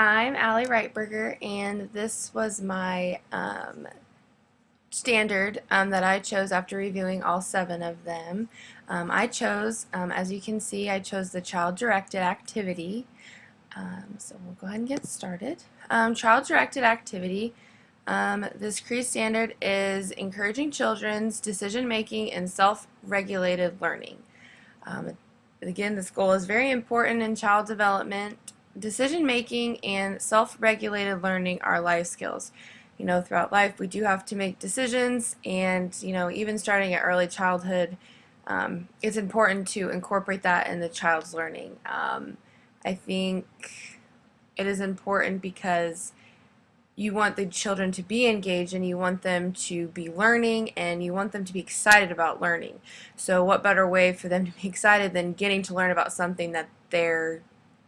I'm Allie Reitberger, and this was my standard that I chose after reviewing all 7 of them. As you can see, I chose the child-directed activity. So we'll go ahead and get started. Child-directed activity. This CREASE standard is encouraging children's decision-making and self-regulated learning. Again, this goal is very important in child development. Decision making and self-regulated learning are life skills. Throughout life we do have to make decisions, and even starting at early childhood, it's important to incorporate that in the child's learning. I think it is important because you want the children to be engaged, and you want them to be learning, and you want them to be excited about learning. So what better way for them to be excited than getting to learn about something that they're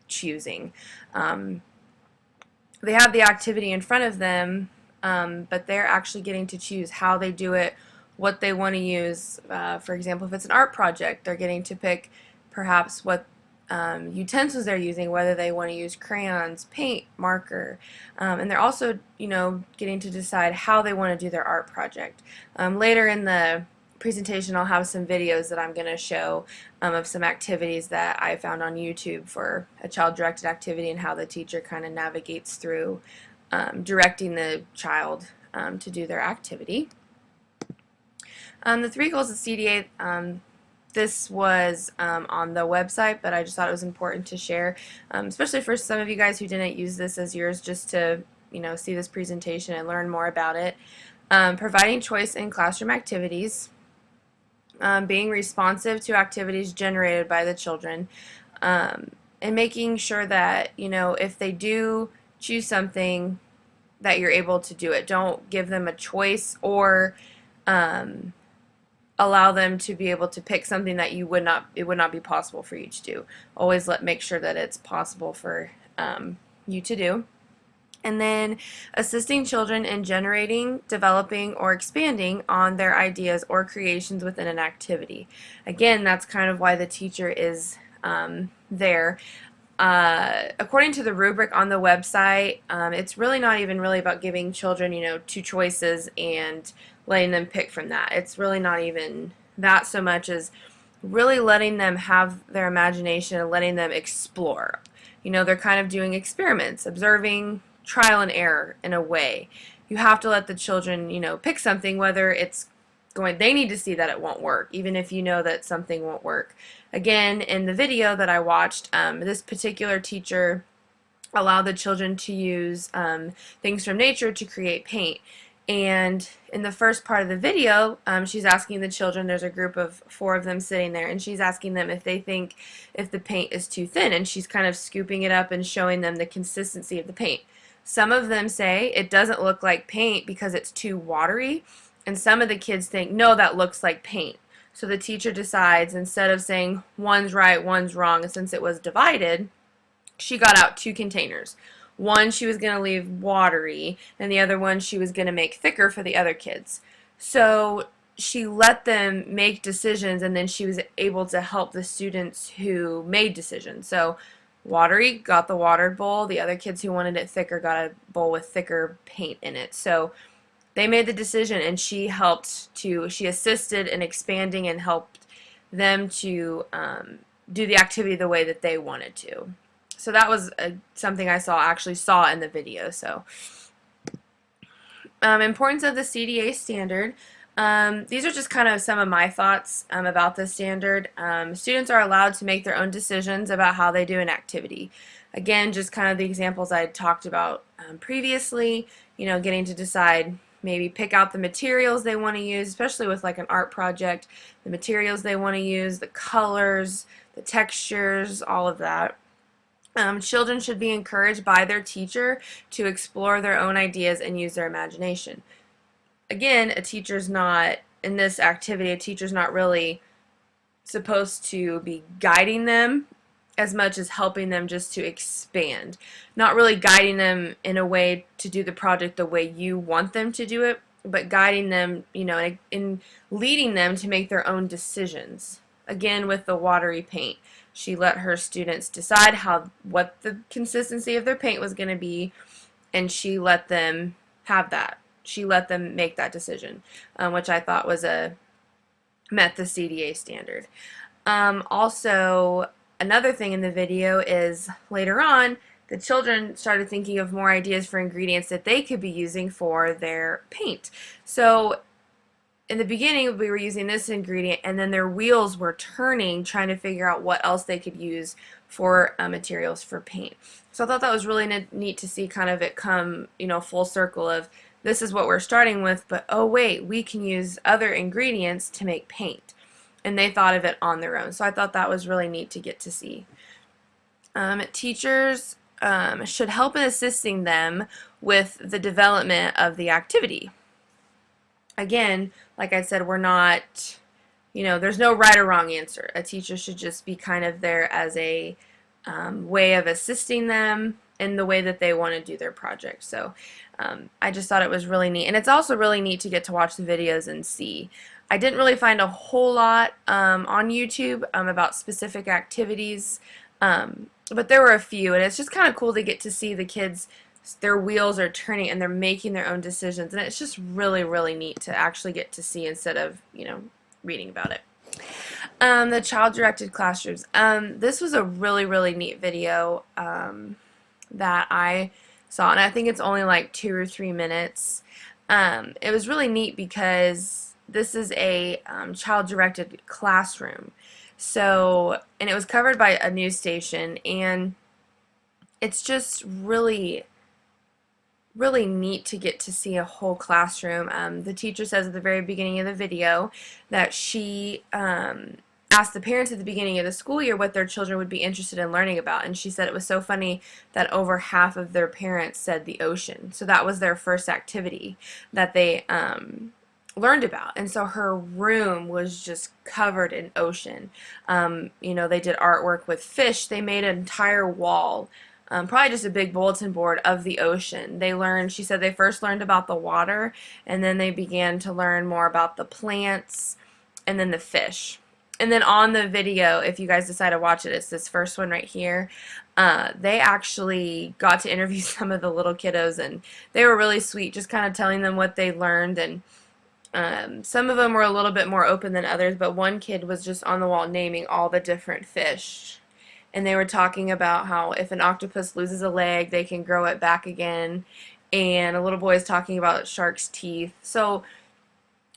choosing? They have the activity in front of them, but they're actually getting to choose how they do it, what they want to use. For example, if it's an art project, they're getting to pick perhaps what utensils they're using, whether they want to use crayons, paint, marker, and they're also, getting to decide how they want to do their art project. Later in the presentation, I'll have some videos that I'm going to show of some activities that I found on YouTube for a child-directed activity, and how the teacher kind of navigates through directing the child to do their activity. The 3 goals of CDA. This was on the website, but I just thought it was important to share, especially for some of you guys who didn't use this as yours, just to see this presentation and learn more about it. Providing choice in classroom activities, being responsive to activities generated by the children, and making sure that if they do choose something, that you're able to do it. Don't give them a choice, or allow them to be able to pick something that it would not be possible for you to do. Always make sure that it's possible for you to do. And then assisting children in generating, developing, or expanding on their ideas or creations within an activity. Again, that's kind of why the teacher is there. According to the rubric on the website, it's really not even really about giving children 2 choices and letting them pick from that. It's really not even that so much as really letting them have their imagination and letting them explore. They're kind of doing experiments, observing, trial and error in a way. You have to let the children, pick something, whether they need to see that it won't work, even if you know that something won't work. Again, in the video that I watched, this particular teacher allowed the children to use things from nature to create paint. And in the first part of the video, she's asking the children, there's a group of 4 of them sitting there, and she's asking them if they think if the paint is too thin, and she's kind of scooping it up and showing them the consistency of the paint. Some of them say it doesn't look like paint because it's too watery, and some of the kids think, no, that looks like paint. So the teacher decides, instead of saying one's right, one's wrong, and since it was divided, she got out 2 containers. One she was going to leave watery, and the other one she was going to make thicker for the other kids. So she let them make decisions, and then she was able to help the students who made decisions. So watery got the watered bowl. The other kids who wanted it thicker got a bowl with thicker paint in it. So they made the decision, and she assisted in expanding and helped them to do the activity the way that they wanted to. So that was something I actually saw in the video. So importance of the CDA standard. These are just kind of some of my thoughts about the standard. Students are allowed to make their own decisions about how they do an activity. Again, just kind of the examples I talked about previously, getting to decide, maybe pick out the materials they want to use, especially with like an art project, the materials they want to use, the colors, the textures, all of that. Children should be encouraged by their teacher to explore their own ideas and use their imagination. Again, in this activity, a teacher's not really supposed to be guiding them as much as helping them just to expand. Not really guiding them in a way to do the project the way you want them to do it, but guiding them, in leading them to make their own decisions. Again, with the watery paint. She let her students decide what the consistency of their paint was going to be, and she let them have that. She let them make that decision, which I thought met the CDA standard. Also, another thing in the video is later on, the children started thinking of more ideas for ingredients that they could be using for their paint. So in the beginning, we were using this ingredient, and then their wheels were turning, trying to figure out what else they could use for materials for paint. So I thought that was really neat to see kind of it come, full circle of this is what we're starting with, but oh wait, we can use other ingredients to make paint. And they thought of it on their own. So I thought that was really neat to get to see. Teachers should help in assisting them with the development of the activity. Again, like I said, we're not, there's no right or wrong answer. A teacher should just be kind of there as a way of assisting them in the way that they want to do their project. So I just thought it was really neat. And it's also really neat to get to watch the videos and see. I didn't really find a whole lot on YouTube about specific activities, but there were a few, and it's just kind of cool to get to see the kids, their wheels are turning and they're making their own decisions, and it's just really, really neat to actually get to see instead of, reading about it. The child-directed classrooms. This was a really, really neat video that I saw, and I think it's only like 2 or 3 minutes. It was really neat because this is a child-directed classroom. So, and it was covered by a news station, and it's just really, really neat to get to see a whole classroom. The teacher says at the very beginning of the video that she asked the parents at the beginning of the school year what their children would be interested in learning about, and she said it was so funny that over half of their parents said the ocean. So that was their first activity that they learned about, and so her room was just covered in ocean. They did artwork with fish. They made an entire wall, probably just a big bulletin board of the ocean. She said they first learned about the water, and then they began to learn more about the plants, and then the fish. And then on the video, if you guys decide to watch it, it's this first one right here. They actually got to interview some of the little kiddos, and they were really sweet, just kind of telling them what they learned. And some of them were a little bit more open than others, but one kid was just on the wall naming all the different fish. And they were talking about how if an octopus loses a leg, they can grow it back again. And a little boy is talking about shark's teeth. So,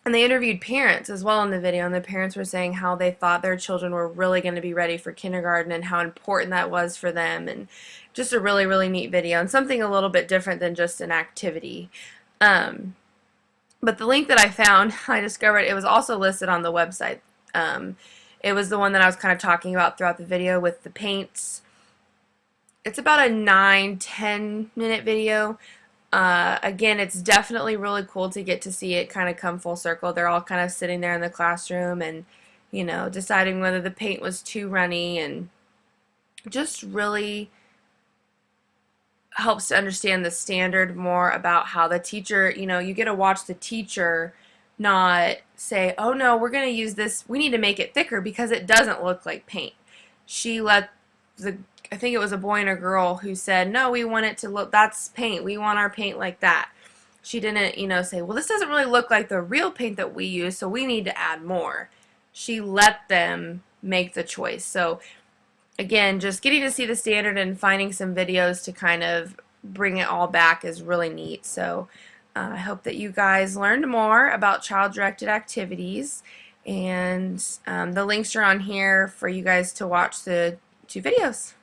and they interviewed parents as well in the video, and the parents were saying how they thought their children were really going to be ready for kindergarten and how important that was for them. And just a really, really neat video, and something a little bit different than just an activity. But the link that I found, I discovered it was also listed on the website. It was the one that I was kind of talking about throughout the video with the paints. It's about a 9-10 minute video. Again, it's definitely really cool to get to see it kind of come full circle. They're all kind of sitting there in the classroom and, deciding whether the paint was too runny, and just really helps to understand the standard more about how the teacher, you get to watch the teacher not say, oh no, we're going to use this, we need to make it thicker because it doesn't look like paint. She let I think it was a boy and a girl who said, no, we want it to look, that's paint, we want our paint like that. She didn't, say, well, this doesn't really look like the real paint that we use, so we need to add more. She let them make the choice. So again, just getting to see the standard and finding some videos to kind of bring it all back is really neat. So I hope that you guys learned more about child-directed activities, and the links are on here for you guys to watch the 2 videos.